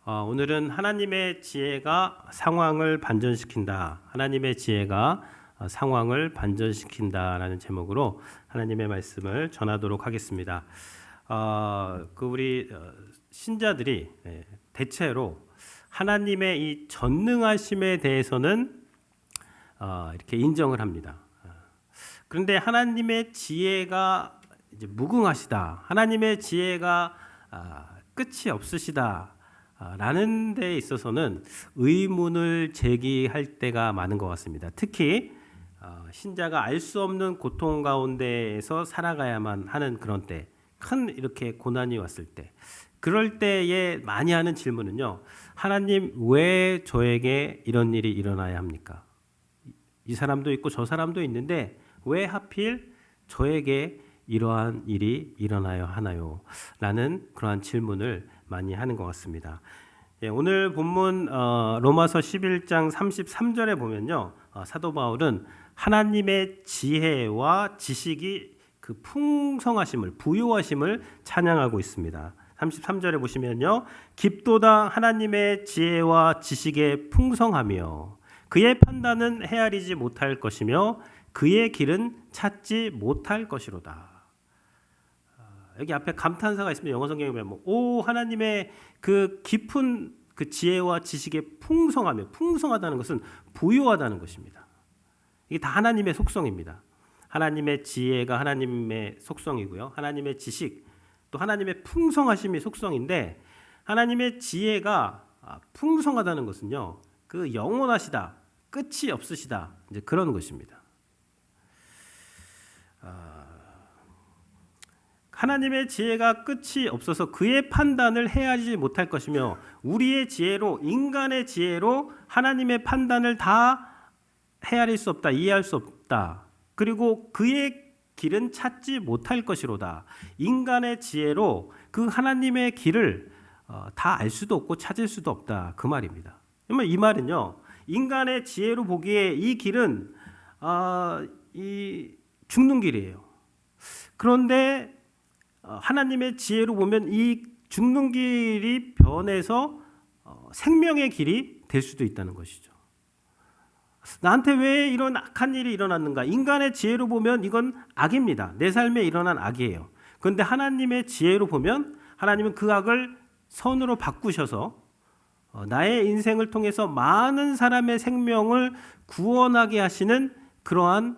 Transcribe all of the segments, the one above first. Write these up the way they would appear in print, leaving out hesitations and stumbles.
오늘은 하나님의 지혜가 상황을 반전시킨다. 하나님의 지혜가 상황을 반전시킨다라는 제목으로 하나님의 말씀을 전하도록 하겠습니다. 우리 신자들이 대체로 하나님의 이 전능하심에 대해서는 이렇게 인정을 합니다. 그런데 하나님의 지혜가 이제 무궁하시다. 하나님의 지혜가 끝이 없으시다. 라는 데 있어서는 의문을 제기할 때가 많은 것 같습니다. 특히 신자가 알 수 없는 고통 가운데에서 살아가야만 하는 그런 때, 큰 이렇게 고난이 왔을 때, 그럴 때에 많이 하는 질문은요, 하나님 왜 저에게 이런 일이 일어나야 합니까? 이 사람도 있고 저 사람도 있는데 왜 하필 저에게 이러한 일이 일어나야 하나요? 라는 그러한 질문을 많이 하는 것 같습니다. 오늘 본문 로마서 11장 33절에 보면요, 사도 바울은 하나님의 지혜와 지식이 그 풍성하심을, 부요하심을 찬양하고 있습니다. 33절에 보시면요, 깊도다 하나님의 지혜와 지식의 풍성하며 그의 판단은 헤아리지 못할 것이며 그의 길은 찾지 못할 것이로다. 여기 앞에 감탄사가 있습니다. 영어 성경에 보면 오 하나님의 그 깊은 그 지혜와 지식의 풍성하며, 풍성하다는 것은 부요하다는 것입니다. 이게 다 하나님의 속성입니다. 하나님의 지혜가 하나님의 속성이고요, 하나님의 지식 또 하나님의 풍성하심이 속성인데, 하나님의 지혜가 풍성하다는 것은요, 그 영원하시다, 끝이 없으시다, 이제 그런 것입니다. 하나님의 지혜가 끝이 없어서 그의 판단을 헤아리지 못할 것이며, 우리의 지혜로, 인간의 지혜로 하나님의 판단을 다 헤아릴 수 없다, 이해할 수 없다. 그리고 그의 길은 찾지 못할 것이로다. 인간의 지혜로 그 하나님의 길을 다 알 수도 없고 찾을 수도 없다, 그 말입니다. 이 말은요, 인간의 지혜로 보기에 이 길은 이 죽는 길이에요. 그런데 하나님의 지혜로 보면 이 죽는 길이 변해서 생명의 길이 될 수도 있다는 것이죠. 나한테 왜 이런 악한 일이 일어났는가? 인간의 지혜로 보면 이건 악입니다. 내 삶에 일어난 악이에요. 그런데 하나님의 지혜로 보면 하나님은 그 악을 선으로 바꾸셔서 나의 인생을 통해서 많은 사람의 생명을 구원하게 하시는 그러한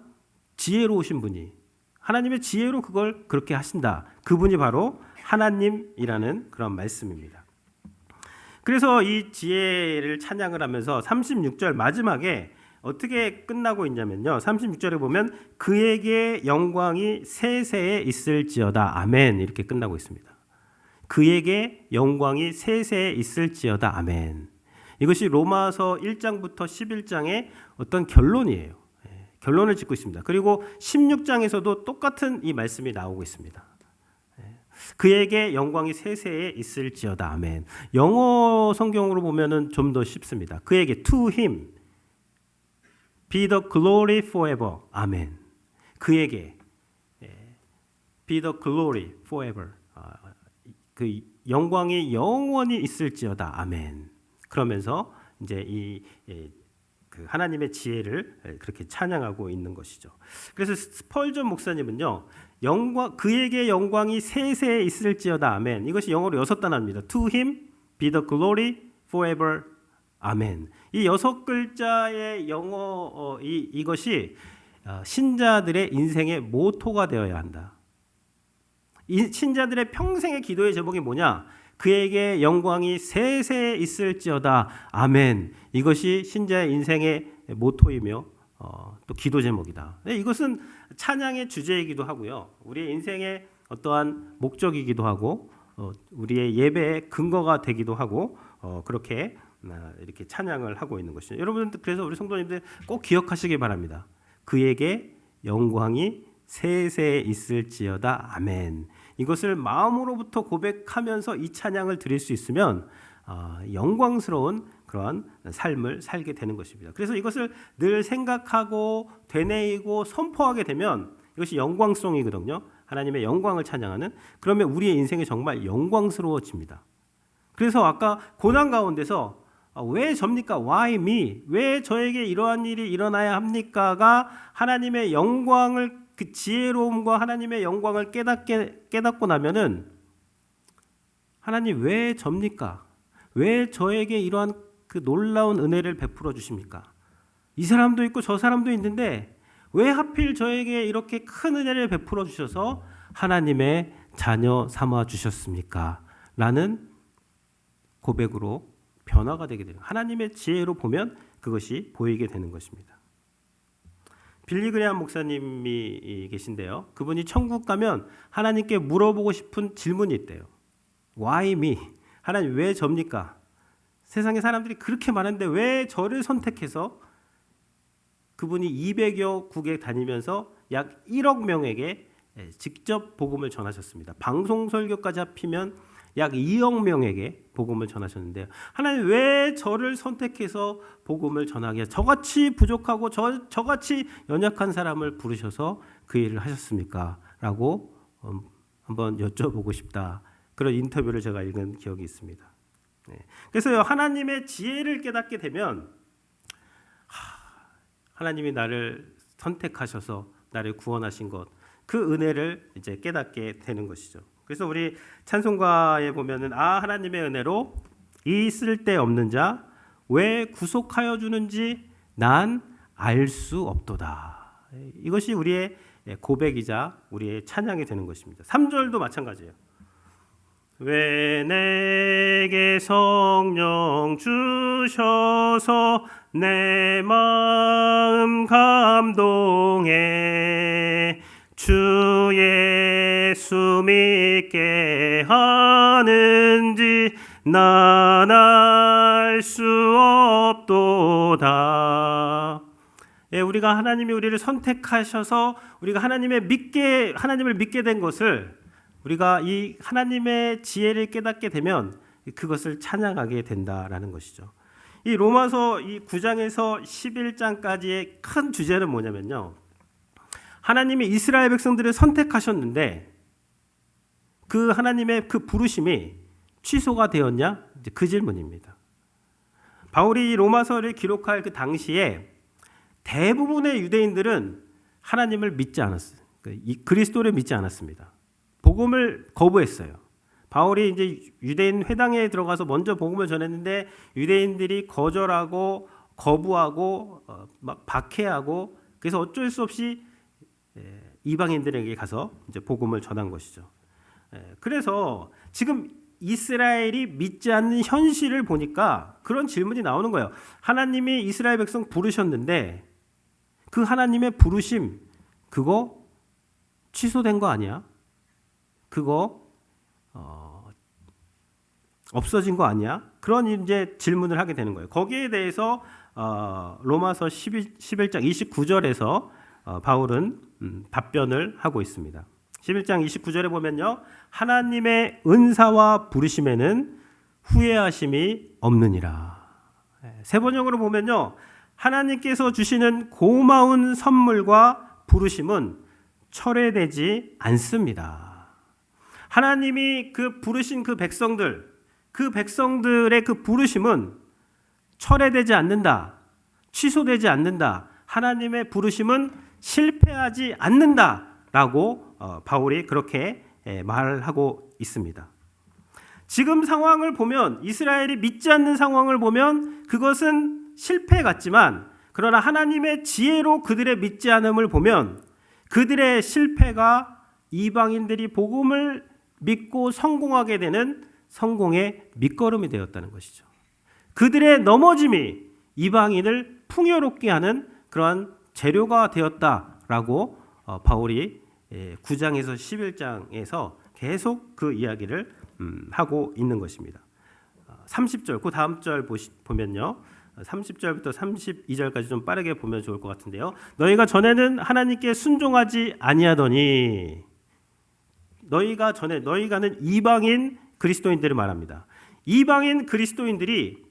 지혜로우신 분이, 하나님의 지혜로 그걸 그렇게 하신다. 그분이 바로 하나님이라는 그런 말씀입니다. 그래서 이 지혜를 찬양을 하면서 36절 마지막에 어떻게 끝나고 있냐면요, 36절에 보면 그에게 영광이 세세에 있을지어다 아멘, 이렇게 끝나고 있습니다. 그에게 영광이 세세에 있을지어다 아멘. 이것이 로마서 1장부터 11장의 어떤 결론이에요. 결론을 짓고 있습니다. 그리고 16장에서도 똑같은 이 말씀이 나오고 있습니다. 그에게 영광이 세세에 있을지어다 아멘. 영어 성경으로 보면은 좀 더 쉽습니다. 그에게 to him be the glory forever 아멘. 그에게 be the glory forever, 그 영광이 영원히 있을지어다 아멘. 그러면서 이제 그 하나님의 지혜를 그렇게 찬양하고 있는 것이죠. 그래서 스펄전 목사님은요, 그에게 영광이 세세에 있을지어다 아멘, 이것이 영어로 6단어입니다. To him be the glory forever 아멘. 이 6글자의 영어 이것이 신자들의 인생의 모토가 되어야 한다. 이 신자들의 평생의 기도의 제목이 뭐냐? 그에게 영광이 세세에 있을지어다 아멘. 이것이 신자의 인생의 모토이며 또 기도 제목이다. 이것은 찬양의 주제이기도 하고요, 우리의 인생의 어떠한 목적이기도 하고 우리의 예배의 근거가 되기도 하고 그렇게 이렇게 찬양을 하고 있는 것이죠. 여러분들, 그래서 우리 성도님들 꼭 기억하시기 바랍니다. 그에게 영광이 세세에 있을지어다 아멘. 이것을 마음으로부터 고백하면서 이 찬양을 드릴 수 있으면 영광스러운 그러한 삶을 살게 되는 것입니다. 그래서 이것을 늘 생각하고 되뇌이고 선포하게 되면 이것이 영광송이거든요. 하나님의 영광을 찬양하는, 그러면 우리의 인생이 정말 영광스러워집니다. 그래서 아까 고난 가운데서 왜 접니까? Why me? 왜 저에게 이러한 일이 일어나야 합니까?가 하나님의 영광을, 그 지혜로움과 하나님의 영광을 깨닫고 나면은 하나님 왜 접니까? 왜 저에게 이러한 그 놀라운 은혜를 베풀어 주십니까? 이 사람도 있고 저 사람도 있는데 왜 하필 저에게 이렇게 큰 은혜를 베풀어 주셔서 하나님의 자녀 삼아 주셨습니까? 라는 고백으로 변화가 되게 되는, 하나님의 지혜로 보면 그것이 보이게 되는 것입니다. 빌리 그레함 목사님이 계신데요. 그분이 천국 가면 하나님께 물어보고 싶은 질문이 있대요. Why me? 하나님 왜 접니까? 세상에 사람들이 그렇게 많은데 왜 저를 선택해서, 그분이 200여 국에 다니면서 약 1억 명에게 직접 복음을 전하셨습니다. 방송 설교까지 합치면 약 2억 명에게 복음을 전하셨는데요. 하나님 왜 저를 선택해서 복음을 전하게, 저같이 부족하고 저같이 연약한 사람을 부르셔서 그 일을 하셨습니까? 라고 한번 여쭤보고 싶다. 그런 인터뷰를 제가 읽은 기억이 있습니다. 그래서 하나님의 지혜를 깨닫게 되면 하나님이 나를 선택하셔서 나를 구원하신 것, 그 은혜를 이제 깨닫게 되는 것이죠. 그래서 우리 찬송가에 보면은 하나님의 은혜로 이 쓸데없는 자 왜 구속하여 주는지 난 알 수 없도다. 이것이 우리의 고백이자 우리의 찬양이 되는 것입니다. 3절도 마찬가지예요. 왜 내게 성령 주셔서 내 마음 감동해 주 예수 믿게 하는지 난 알 수 없도다. 우리가 하나님이 우리를 선택하셔서 우리가 하나님을 믿게 된 것을, 우리가 이 하나님의 지혜를 깨닫게 되면 그것을 찬양하게 된다라는 것이죠. 이 로마서 이 9장에서 11장까지의 큰 주제는 뭐냐면요. 하나님이 이스라엘 백성들을 선택하셨는데 그 하나님의 그 부르심이 취소가 되었냐? 이제 그 질문입니다. 바울이 로마서를 기록할 그 당시에 대부분의 유대인들은 하나님을 믿지 않았어요. 그리스도를 믿지 않았습니다. 복음을 거부했어요. 바울이 이제 유대인 회당에 들어가서 먼저 복음을 전했는데 유대인들이 거절하고 거부하고 막 박해하고, 그래서 어쩔 수 없이 이방인들에게 가서 이제 복음을 전한 것이죠. 그래서 지금 이스라엘이 믿지 않는 현실을 보니까 그런 질문이 나오는 거예요. 하나님이 이스라엘 백성 부르셨는데 그 하나님의 부르심 그거 취소된 거 아니야? 그거 없어진 거 아니야? 그런 이제 질문을 하게 되는 거예요. 거기에 대해서 로마서 11장 29절에서 바울은 답변을 하고 있습니다. 11장 29절에 보면요. 하나님의 은사와 부르심에는 후회하심이 없느니라. 세 번역으로 보면요. 하나님께서 주시는 고마운 선물과 부르심은 철회되지 않습니다. 하나님이 그 부르신 그 백성들의 그 부르심은 철회되지 않는다. 취소되지 않는다. 하나님의 부르심은 실패하지 않는다라고 바울이 그렇게 말하고 있습니다. 지금 상황을 보면, 이스라엘이 믿지 않는 상황을 보면 그것은 실패 같지만, 그러나 하나님의 지혜로 그들의 믿지 않음을 보면 그들의 실패가 이방인들이 복음을 믿고 성공하게 되는 성공의 밑거름이 되었다는 것이죠. 그들의 넘어짐이 이방인을 풍요롭게 하는 그러한 재료가 되었다라고 바울이 9장에서 11장에서 계속 그 이야기를 하고 있는 것입니다. 30절, 그 다음 절 보면요. 30절부터 32절까지 좀 빠르게 보면 좋을 것 같은데요. 너희가 전에는 하나님께 순종하지 아니하더니, 너희가는 이방인 그리스도인들을 말합니다. 이방인 그리스도인들이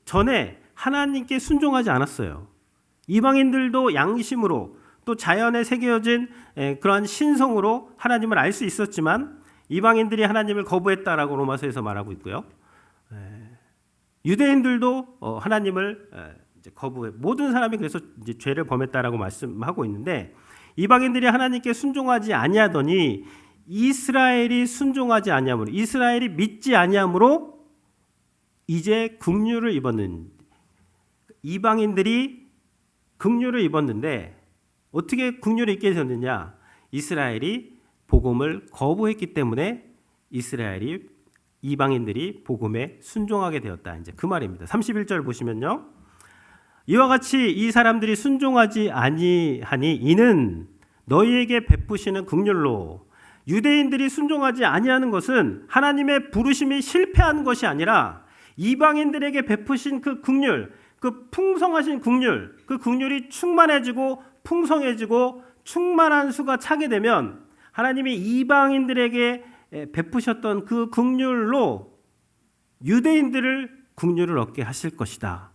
전에 하나님께 순종하지 않았어요. 이방인들도 양심으로 또 자연에 새겨진 그러한 신성으로 하나님을 알 수 있었지만 이방인들이 하나님을 거부했다라고 로마서에서 말하고 있고요. 유대인들도 하나님을 이제 거부해. 모든 사람이 그래서 이제 죄를 범했다라고 말씀하고 있는데 이방인들이 하나님께 순종하지 아니하더니 이스라엘이 순종하지 아니함으로 이스라엘이 믿지 아니함으로 이제 긍휼을 입었는 이방인들이 긍휼을 입었는데 어떻게 긍휼을 입게 되었느냐? 이스라엘이 복음을 거부했기 때문에 이방인들이 복음에 순종하게 되었다. 이제 그 말입니다. 31절 보시면요. 이와 같이 이 사람들이 순종하지 아니하니 이는 너희에게 베푸시는 긍휼로 유대인들이 순종하지 아니하는 것은 하나님의 부르심이 실패한 것이 아니라 이방인들에게 베푸신 그 긍휼, 그 풍성하신 긍휼, 그 긍휼이 충만해지고 풍성해지고 충만한 수가 차게 되면 하나님이 이방인들에게 베푸셨던 그 긍휼로 유대인들을 긍휼을 얻게 하실 것이다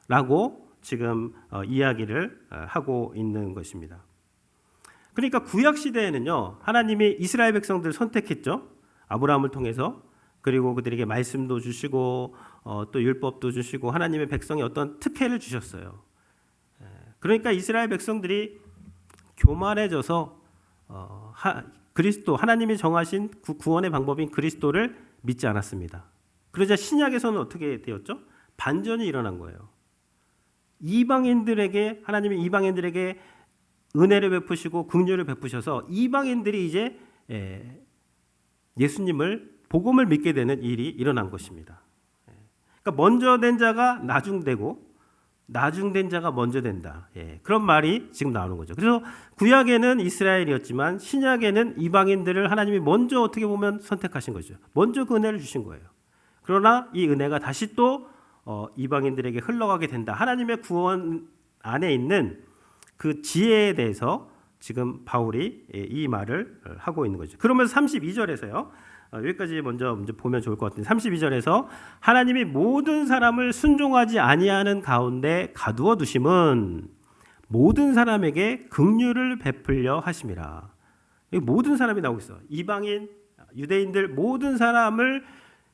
라고 지금 이야기를 하고 있는 것입니다. 그러니까 구약시대에는요 하나님이 이스라엘 백성들을 선택했죠. 아브라함을 통해서. 그리고 그들에게 말씀도 주시고 또 율법도 주시고 하나님의 백성에 어떤 특혜를 주셨어요. 그러니까 이스라엘 백성들이 교만해져서 그리스도 하나님이 정하신 구원의 방법인 그리스도를 믿지 않았습니다. 그러자 신약에서는 어떻게 되었죠? 반전이 일어난 거예요. 하나님이 이방인들에게 은혜를 베푸시고 긍휼을 베푸셔서 이방인들이 이제 예수님을 복음을 믿게 되는 일이 일어난 것입니다. 그러니까 먼저 된 자가 나중되고 나중된 자가 먼저 된다. 그런 말이 지금 나오는 거죠. 그래서 구약에는 이스라엘이었지만 신약에는 이방인들을 하나님이 먼저 어떻게 보면 선택하신 거죠. 먼저 그 은혜를 주신 거예요. 그러나 이 은혜가 다시 또 이방인들에게 흘러가게 된다. 하나님의 구원 안에 있는 그 지혜에 대해서 지금 바울이 이 말을 하고 있는 거죠. 그러면서 32절에서요. 여기까지 먼저 보면 좋을 것 같은데 32절에서 하나님이 모든 사람을 순종하지 아니하는 가운데 가두어 두심은 모든 사람에게 긍휼을 베풀려 하심이라. 여기 모든 사람이 나오고 있어. 이방인, 유대인들 모든 사람을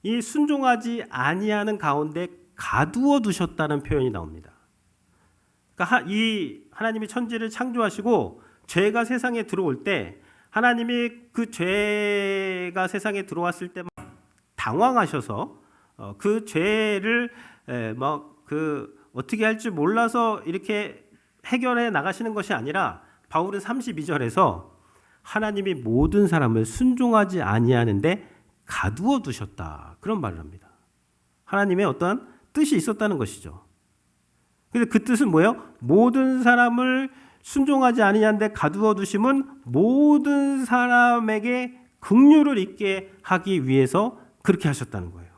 이 순종하지 아니하는 가운데 가두어 두셨다는 표현이 나옵니다. 그러니까 이 하나님이 천지를 창조하시고 죄가 세상에 들어올 때 하나님이 그 죄가 세상에 들어왔을 때 당황하셔서 그 죄를 어떻게 할 줄 몰라서 이렇게 해결해 나가시는 것이 아니라 바울은 32절에서 하나님이 모든 사람을 순종하지 아니하는데 가두어 두셨다. 그런 말을 합니다. 하나님의 어떠한 뜻이 있었다는 것이죠. 그래서 그 뜻은 뭐예요? 모든 사람을 순종하지 아니하는데 가두어 두심은 모든 사람에게 긍휼을 있게 하기 위해서 그렇게 하셨다는 거예요.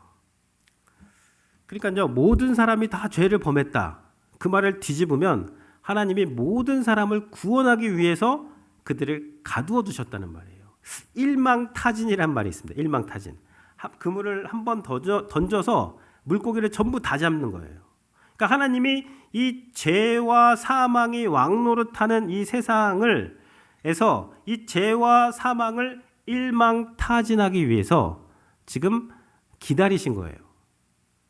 그러니까요, 모든 사람이 다 죄를 범했다. 그 말을 뒤집으면 하나님이 모든 사람을 구원하기 위해서 그들을 가두어 두셨다는 말이에요. 일망타진이란 말이 있습니다. 일망타진. 그물을 한번 던져서 물고기를 전부 다 잡는 거예요. 그러니까 하나님이 이 죄와 사망이 왕노릇하는 이 세상을 에서 이 죄와 사망을 일망타진하기 위해서 지금 기다리신 거예요.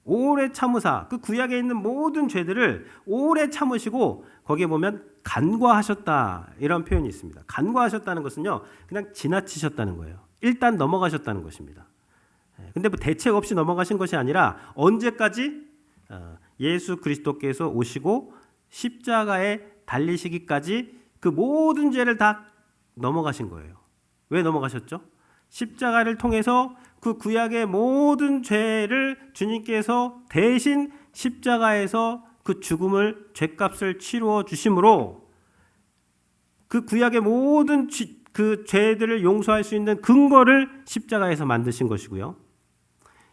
오래 참으사 그 구약에 있는 모든 죄들을 오래 참으시고 거기에 보면 간과하셨다 이런 표현이 있습니다. 간과하셨다는 것은요 그냥 지나치셨다는 거예요. 일단 넘어가셨다는 것입니다. 근데 뭐 대책 없이 넘어가신 것이 아니라 언제까지 예수 그리스도께서 오시고 십자가에 달리시기까지 그 모든 죄를 다 넘어가신 거예요. 왜 넘어가셨죠? 십자가를 통해서 그 구약의 모든 죄를 주님께서 대신 십자가에서 그 죽음을 죄값을 치루어 주심으로 그 구약의 모든 그 죄들을 용서할 수 있는 근거를 십자가에서 만드신 것이고요.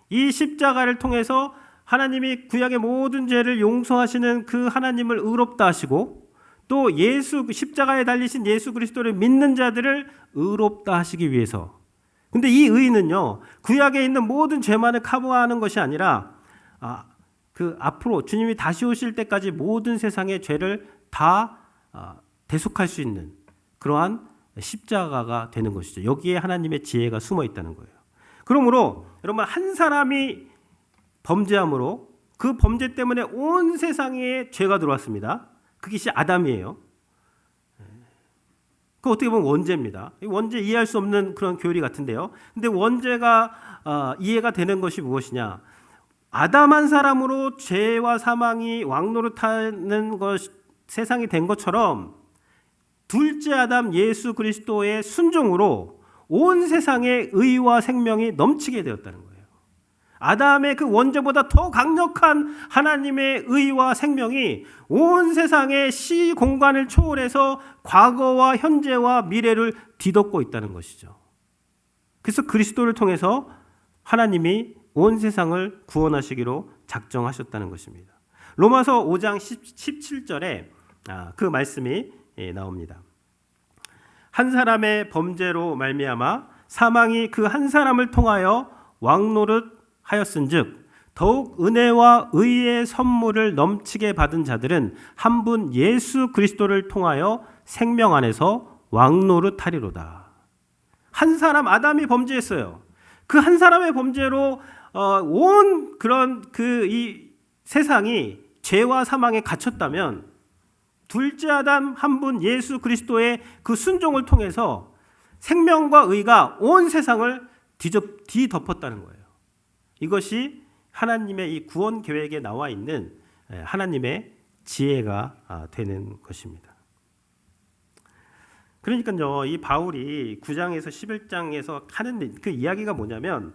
이 십자가를 통해서 하나님이 구약의 모든 죄를 용서하시는 그 하나님을 의롭다 하시고 또 십자가에 달리신 예수 그리스도를 믿는 자들을 의롭다 하시기 위해서. 근데 이 의는요 구약에 있는 모든 죄만을 커버하는 것이 아니라 그 앞으로 주님이 다시 오실 때까지 모든 세상의 죄를 다 대속할 수 있는 그러한 십자가가 되는 것이죠. 여기에 하나님의 지혜가 숨어 있다는 거예요. 그러므로 여러분 한 사람이 범죄함으로 그 범죄 때문에 온 세상에 죄가 들어왔습니다. 그것이 아담이에요. 그 어떻게 보면 원죄입니다. 원죄 이해할 수 없는 그런 교리 같은데요. 근데 원죄가 이해가 되는 것이 무엇이냐? 아담 한 사람으로 죄와 사망이 왕노릇하는 것 세상이 된 것처럼 둘째 아담 예수 그리스도의 순종으로 온 세상에 의와 생명이 넘치게 되었다는 거예요. 아담의 그 원죄보다 더 강력한 하나님의 의와 생명이 온 세상의 시 공간을 초월해서 과거와 현재와 미래를 뒤덮고 있다는 것이죠. 그래서 그리스도를 통해서 하나님이 온 세상을 구원하시기로 작정하셨다는 것입니다. 로마서 5장 17절에 그 말씀이 나옵니다. 한 사람의 범죄로 말미암아 사망이 그 한 사람을 통하여 왕노릇 하였은즉 더욱 은혜와 의의 선물을 넘치게 받은 자들은 한 분 예수 그리스도를 통하여 생명 안에서 왕노릇하리로다. 한 사람 아담이 범죄했어요. 그 한 사람의 범죄로 온 그런 이 세상이 죄와 사망에 갇혔다면 둘째 아담 한 분 예수 그리스도의 그 순종을 통해서 생명과 의가 온 세상을 뒤덮었다는 거예요. 이것이 하나님의 이 구원 계획에 나와 있는 하나님의 지혜가 되는 것입니다. 그러니까요, 이 바울이 9장에서 11장에서 하는 그 이야기가 뭐냐면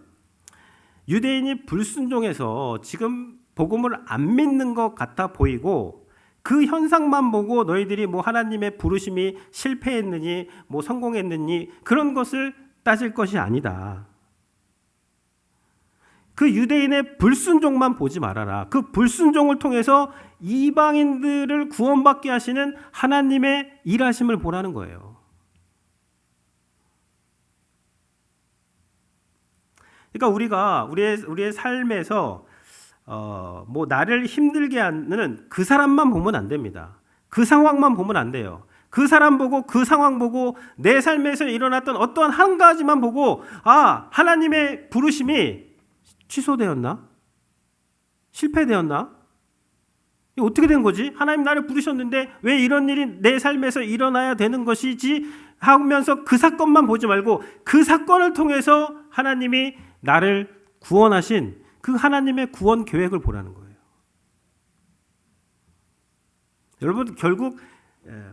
유대인이 불순종해서 지금 복음을 안 믿는 것 같아 보이고 그 현상만 보고 너희들이 뭐 하나님의 부르심이 실패했느니 뭐 성공했느니 그런 것을 따질 것이 아니다. 그 유대인의 불순종만 보지 말아라. 그 불순종을 통해서 이방인들을 구원받게 하시는 하나님의 일하심을 보라는 거예요. 그러니까 우리가 우리의 삶에서 뭐 나를 힘들게 하는 그 사람만 보면 안 됩니다. 그 상황만 보면 안 돼요. 그 사람 보고 그 상황 보고 내 삶에서 일어났던 어떠한 한 가지만 보고 하나님의 부르심이 취소되었나? 실패되었나? 이게 어떻게 된 거지? 하나님 나를 부르셨는데 왜 이런 일이 내 삶에서 일어나야 되는 것이지 하면서 그 사건만 보지 말고 그 사건을 통해서 하나님이 나를 구원하신 그 하나님의 구원 계획을 보라는 거예요. 여러분 결국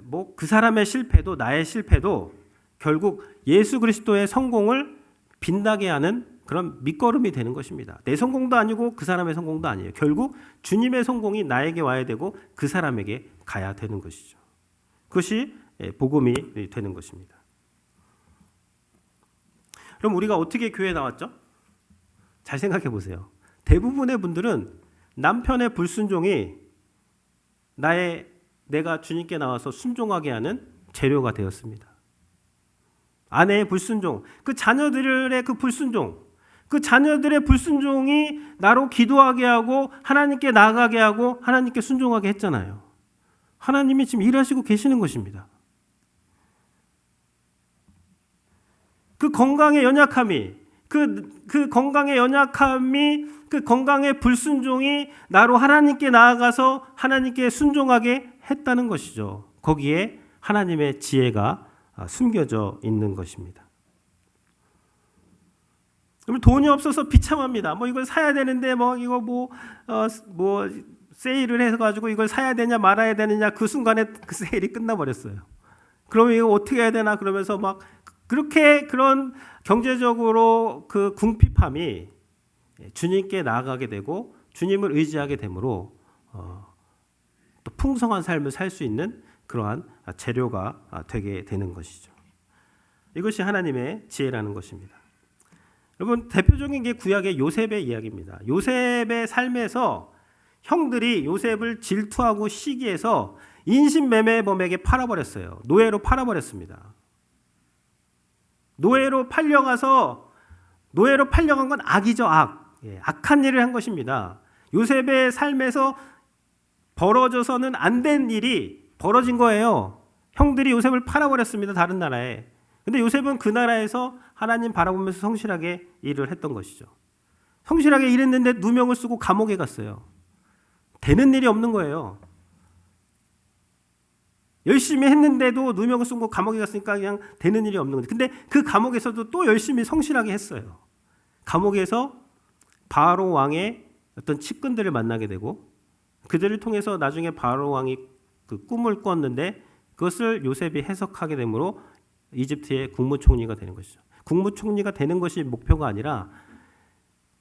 뭐 그 사람의 실패도 나의 실패도 결국 예수 그리스도의 성공을 빛나게 하는 그런 밑거름이 되는 것입니다. 내 성공도 아니고 그 사람의 성공도 아니에요. 결국 주님의 성공이 나에게 와야 되고 그 사람에게 가야 되는 것이죠. 그것이 복음이 되는 것입니다. 그럼 우리가 어떻게 교회에 나왔죠? 잘 생각해 보세요. 대부분의 분들은 남편의 불순종이 내가 주님께 나와서 순종하게 하는 재료가 되었습니다. 아내의 불순종, 그 자녀들의 그 불순종, 그 자녀들의 불순종이 나로 기도하게 하고 하나님께 나아가게 하고 하나님께 순종하게 했잖아요. 하나님이 지금 일하시고 계시는 것입니다. 그 건강의 연약함이 그 건강의 불순종이 나로 하나님께 나아가서 하나님께 순종하게 했다는 것이죠. 거기에 하나님의 지혜가 숨겨져 있는 것입니다. 그럼 돈이 없어서 비참합니다. 뭐 이걸 사야 되는데 이거 세일을 해서 가지고 이걸 사야 되냐 말아야 되느냐 그 순간에 그 세일이 끝나버렸어요. 그러면 이거 어떻게 해야 되나 그러면서 막 그렇게 그런 경제적으로 그 궁핍함이 주님께 나아가게 되고 주님을 의지하게 되므로 또 풍성한 삶을 살 수 있는 그러한 재료가 되게 되는 것이죠. 이것이 하나님의 지혜라는 것입니다. 여러분 대표적인 게 구약의 요셉의 이야기입니다. 요셉의 삶에서 형들이 요셉을 질투하고 시기해서 인신매매범에게 팔아버렸어요. 노예로 팔아버렸습니다. 노예로 팔려간 건 악이죠, 악. 악한 일을 한 것입니다. 요셉의 삶에서 벌어져서는 안 된 일이 벌어진 거예요. 형들이 요셉을 팔아버렸습니다. 다른 나라에. 근데 요셉은 그 나라에서 하나님 바라보면서 성실하게 일을 했던 것이죠. 성실하게 일했는데 누명을 쓰고 감옥에 갔어요. 되는 일이 없는 거예요. 열심히 했는데도 누명을 쓰고 감옥에 갔으니까 그냥 되는 일이 없는 거죠. 근데 그 감옥에서도 또 열심히 성실하게 했어요. 감옥에서 바로 왕의 어떤 측근들을 만나게 되고 그들을 통해서 나중에 바로 왕이 그 꿈을 꿨는데 그것을 요셉이 해석하게 되므로 이집트의 국무총리가 되는 것이죠. 국무총리가 되는 것이 목표가 아니라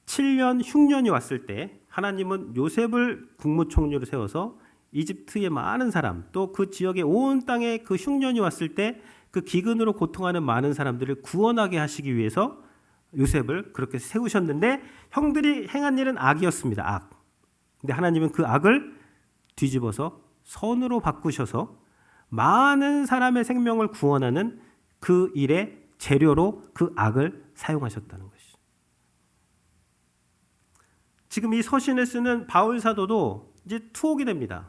7년 흉년이 왔을 때 하나님은 요셉을 국무총리로 세워서 이집트의 많은 사람 또 그 지역의 온 땅에 그 흉년이 왔을 때 그 기근으로 고통하는 많은 사람들을 구원하게 하시기 위해서 요셉을 그렇게 세우셨는데 형들이 행한 일은 악이었습니다. 악. 근데 하나님은 그 악을 뒤집어서 선으로 바꾸셔서 많은 사람의 생명을 구원하는 그 일의 재료로 그 악을 사용하셨다는 것이죠. 지금 이 서신을 쓰는 바울 사도도 이제 투옥이 됩니다.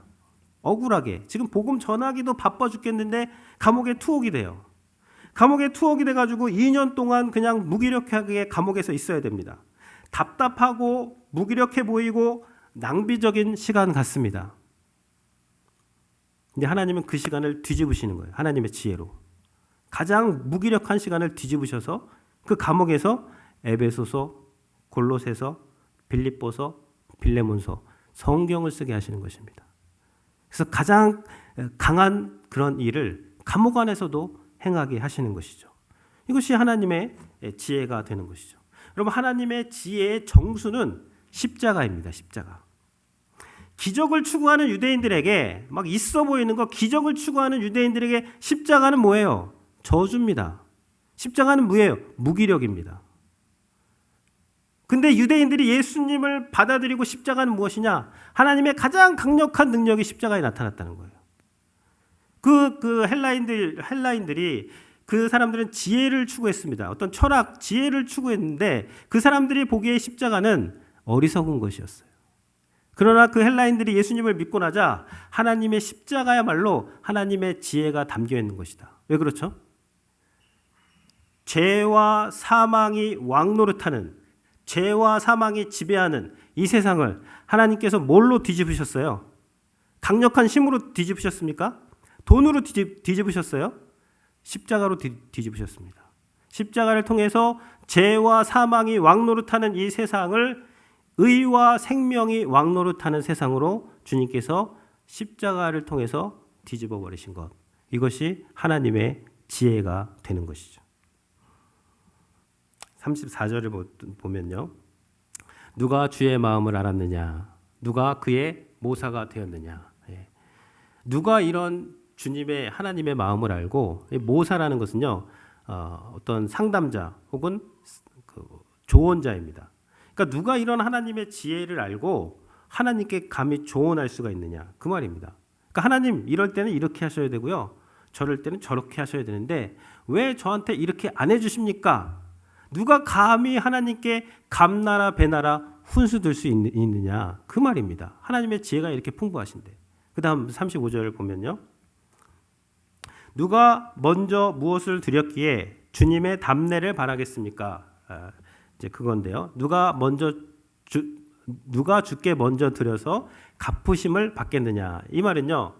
억울하게. 지금 복음 전하기도 바빠 죽겠는데 감옥에 투옥이 돼요. 감옥에 투옥이 돼가지고 2년 동안 그냥 무기력하게 감옥에서 있어야 됩니다. 답답하고 무기력해 보이고 낭비적인 시간 같습니다. 근데 하나님은 그 시간을 뒤집으시는 거예요. 하나님의 지혜로. 가장 무기력한 시간을 뒤집으셔서 그 감옥에서 에베소서, 골로새서, 빌립보서, 빌레몬서 성경을 쓰게 하시는 것입니다. 그래서 가장 강한 그런 일을 감옥 안에서도 행하게 하시는 것이죠. 이것이 하나님의 지혜가 되는 것이죠. 여러분 하나님의 지혜의 정수는 십자가입니다. 십자가. 기적을 추구하는 유대인들에게 막 있어 보이는 거 기적을 추구하는 유대인들에게 십자가는 뭐예요? 저주입니다. 십자가는 뭐예요? 무기력입니다. 근데 유대인들이 예수님을 받아들이고 십자가는 무엇이냐? 하나님의 가장 강력한 능력이 십자가에 나타났다는 거예요. 그 헬라인들이 그 사람들은 지혜를 추구했습니다. 어떤 철학, 지혜를 추구했는데 그 사람들이 보기에 십자가는 어리석은 것이었어요. 그러나 그 헬라인들이 예수님을 믿고 나자 하나님의 십자가야말로 하나님의 지혜가 담겨 있는 것이다. 왜 그렇죠? 죄와 사망이 왕노릇하는 죄와 사망이 지배하는 이 세상을 하나님께서 뭘로 뒤집으셨어요? 강력한 힘으로 뒤집으셨습니까? 돈으로 뒤집으셨어요? 십자가로 뒤집으셨습니다. 십자가를 통해서 죄와 사망이 왕노릇하는 이 세상을 의와 생명이 왕노릇하는 세상으로 주님께서 십자가를 통해서 뒤집어 버리신 것. 이것이 하나님의 지혜가 되는 것이죠. 34절을 보면요. 누가 주의 마음을 알았느냐? 누가 그의 모사가 되었느냐? 누가 이런 주님의 하나님의 마음을 알고 모사라는 것은요. 어떤 상담자 혹은 그 조언자입니다. 그러니까 누가 이런 하나님의 지혜를 알고 하나님께 감히 조언할 수가 있느냐? 그 말입니다. 그러니까 하나님 이럴 때는 이렇게 하셔야 되고요. 저럴 때는 저렇게 하셔야 되는데 왜 저한테 이렇게 안 해주십니까? 누가 감히 하나님께 감나라 배나라 훈수 들 수 있느냐? 그 말입니다. 하나님의 지혜가 이렇게 풍부하신데. 그 다음 35절을 보면요. 누가 먼저 무엇을 드렸기에 주님의 답례를 바라겠습니까? 이제 그건데요. 누가 주께 먼저 드려서 갚으심을 받겠느냐? 이 말은요.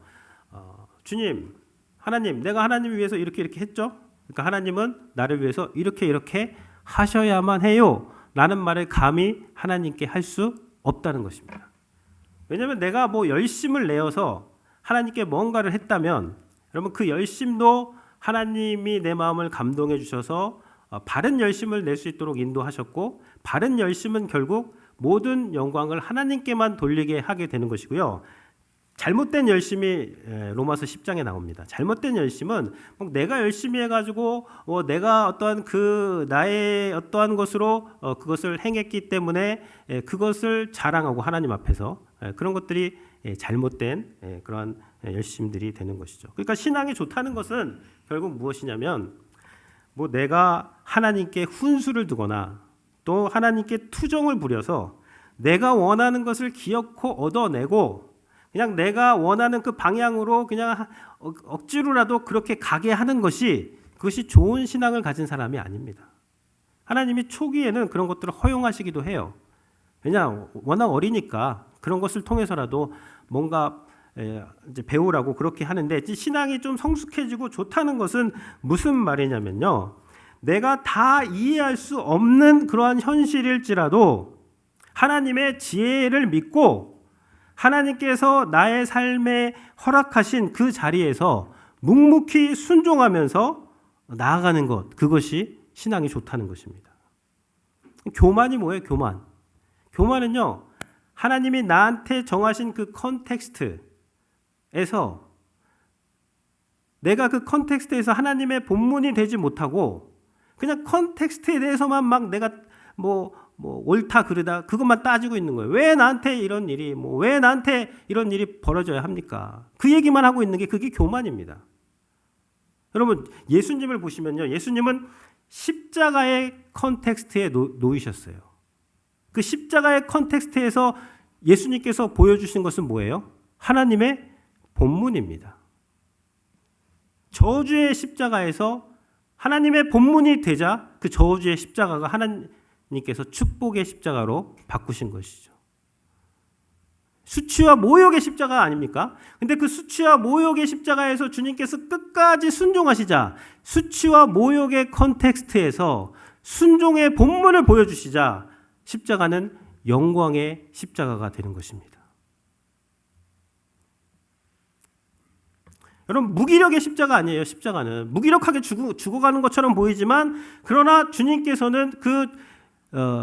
주님, 하나님, 내가 하나님을 위해서 이렇게 했죠? 그러니까 하나님은 나를 위해서 이렇게 하셔야만 해요. 라는 말을 감히 하나님께 할 수 없다는 것입니다. 왜냐하면 내가 뭐 열심을 내어서 하나님께 뭔가를 했다면 여러분 그 열심도 하나님이 내 마음을 감동해 주셔서 바른 열심을 낼 수 있도록 인도하셨고 바른 열심은 결국 모든 영광을 하나님께만 돌리게 하게 되는 것이고요. 잘못된 열심이 로마서 10장에 나옵니다. 잘못된 열심은 내가 열심히 해가지고 내가 어떠한 나의 어떠한 것으로 그것을 행했기 때문에 그것을 자랑하고 하나님 앞에서 그런 것들이 잘못된 그러한 열심들이 되는 것이죠. 그러니까 신앙이 좋다는 것은 결국 무엇이냐면 내가 하나님께 훈수를 두거나 또 하나님께 투정을 부려서 내가 원하는 것을 기어코 얻어내고 그냥 내가 원하는 그 방향으로 그냥 억지로라도 그렇게 가게 하는 것이 그것이 좋은 신앙을 가진 사람이 아닙니다. 하나님이 초기에는 그런 것들을 허용하시기도 해요. 왜냐 워낙 어리니까 그런 것을 통해서라도 뭔가 이제 배우라고 그렇게 하는데, 신앙이 좀 성숙해지고 좋다는 것은 무슨 말이냐면요, 내가 다 이해할 수 없는 그러한 현실일지라도 하나님의 지혜를 믿고 하나님께서 나의 삶에 허락하신 그 자리에서 묵묵히 순종하면서 나아가는 것, 그것이 신앙이 좋다는 것입니다. 교만이 뭐예요? 교만은요, 하나님이 나한테 정하신 그 컨텍스트에서 내가 그 컨텍스트에서 하나님의 본문이 되지 못하고 그냥 컨텍스트에 대해서만 막 내가 뭐 옳다 그르다 그것만 따지고 있는 거예요. 왜 나한테 이런 일이, 왜 나한테 이런 일이 벌어져야 합니까? 그 얘기만 하고 있는 게 그게 교만입니다. 여러분, 예수님을 보시면요, 예수님은 십자가의 컨텍스트에 놓이셨어요. 그 십자가의 컨텍스트에서 예수님께서 보여주신 것은 뭐예요? 하나님의 본문입니다. 저주의 십자가에서 하나님의 본문이 되자 그 저주의 십자가가 하나님께서 축복의 십자가로 바꾸신 것이죠. 수치와 모욕의 십자가 아닙니까? 근데 그 수치와 모욕의 십자가에서 주님께서 끝까지 순종하시자 수치와 모욕의 컨텍스트에서 순종의 본문을 보여주시자 십자가는 영광의 십자가가 되는 것입니다. 여러분, 무기력의 십자가 아니에요. 십자가는 무기력하게 죽어가는 것처럼 보이지만, 그러나 주님께서는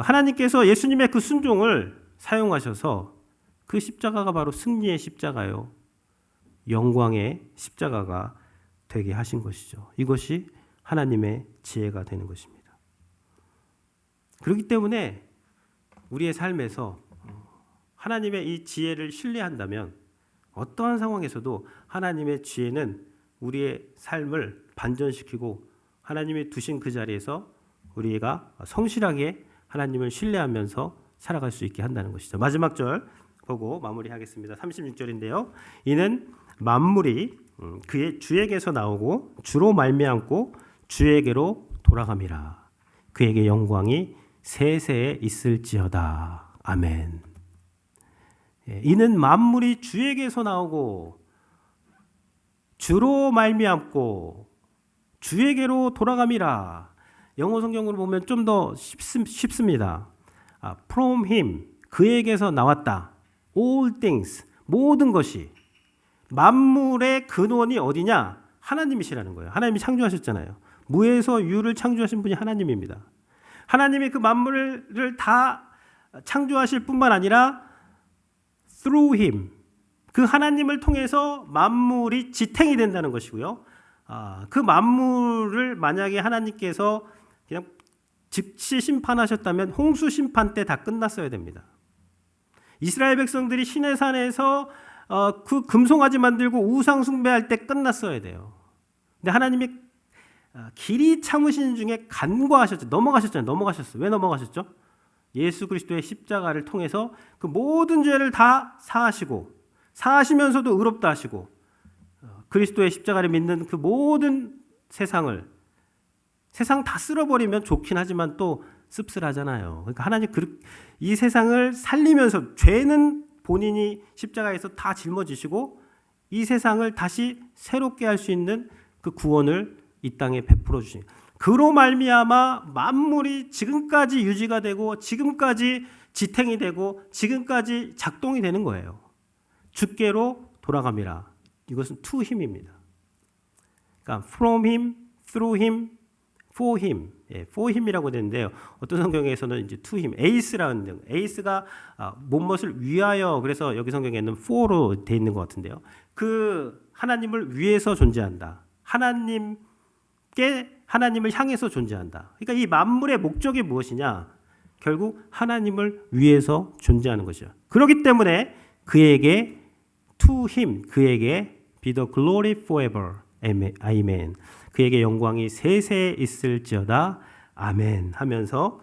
하나님께서 예수님의 그 순종을 사용하셔서 그 십자가가 바로 승리의 십자가요, 영광의 십자가가 되게 하신 것이죠. 이것이 하나님의 지혜가 되는 것입니다. 그렇기 때문에 우리의 삶에서 하나님의 이 지혜를 신뢰한다면 어떠한 상황에서도 하나님의 지혜는 우리의 삶을 반전시키고 하나님이 두신 그 자리에서 우리가 성실하게 하나님을 신뢰하면서 살아갈 수 있게 한다는 것이죠. 마지막 절 보고 마무리하겠습니다. 36절인데요. 이는 만물이 그의 주에게서 나오고 주로 말미암고 주에게로 돌아감이라. 그에게 영광이 세세에 있을지어다. 아멘. 이는 만물이 주에게서 나오고 주로 말미암고 주에게로 돌아감이라. 영어 성경으로 보면 좀 더 쉽습니다. From him, 그에게서 나왔다. All things, 모든 것이. 만물의 근원이 어디냐? 하나님이시라는 거예요. 하나님이 창조하셨잖아요. 무에서 유를 창조하신 분이 하나님입니다. 하나님이 그 만물을 다 창조하실 뿐만 아니라 through him, 그 하나님을 통해서 만물이 지탱이 된다는 것이고요. 그 만물을 만약에 하나님께서 그냥 즉시 심판하셨다면 홍수 심판 때 다 끝났어야 됩니다. 이스라엘 백성들이 시내산에서 그 금송아지 만들고 우상 숭배할 때 끝났어야 돼요. 근데 하나님이 길이 참으신 중에 간과하셨죠. 넘어가셨어요. 왜 넘어가셨죠? 예수 그리스도의 십자가를 통해서 그 모든 죄를 다 사하시고, 사하시면서도 의롭다 하시고, 그리스도의 십자가를 믿는 그 모든 세상 다 쓸어버리면 좋긴 하지만 또 씁쓸하잖아요. 그러니까 하나님 이 세상을 살리면서 죄는 본인이 십자가에서 다 짊어지시고 이 세상을 다시 새롭게 할 수 있는 그 구원을 이 땅에 베풀어 주신, 그로 말미암아 만물이 지금까지 유지가 되고 지금까지 지탱이 되고 지금까지 작동이 되는 거예요. 주께로 돌아갑니다. 이것은 to him입니다. 그러니까 from him, through him, for him, for him이라고 되는데요. 어떤 성경에서는 이제 to him, ace라는 ace가 무엇을 위하여, 그래서 여기 성경에는 for로 돼 있는 것 같은데요. 그 하나님을 위해서 존재한다. 하나님을 향해서 존재한다. 그러니까 이 만물의 목적이 무엇이냐? 결국 하나님을 위해서 존재하는 것이죠. 그렇기 때문에 그에게 to him, 그에게 be the glory forever. 아멘. 그에게 영광이 세세에 있을지어다. 아멘 하면서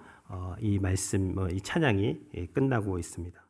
이 말씀, 이 찬양이 끝나고 있습니다.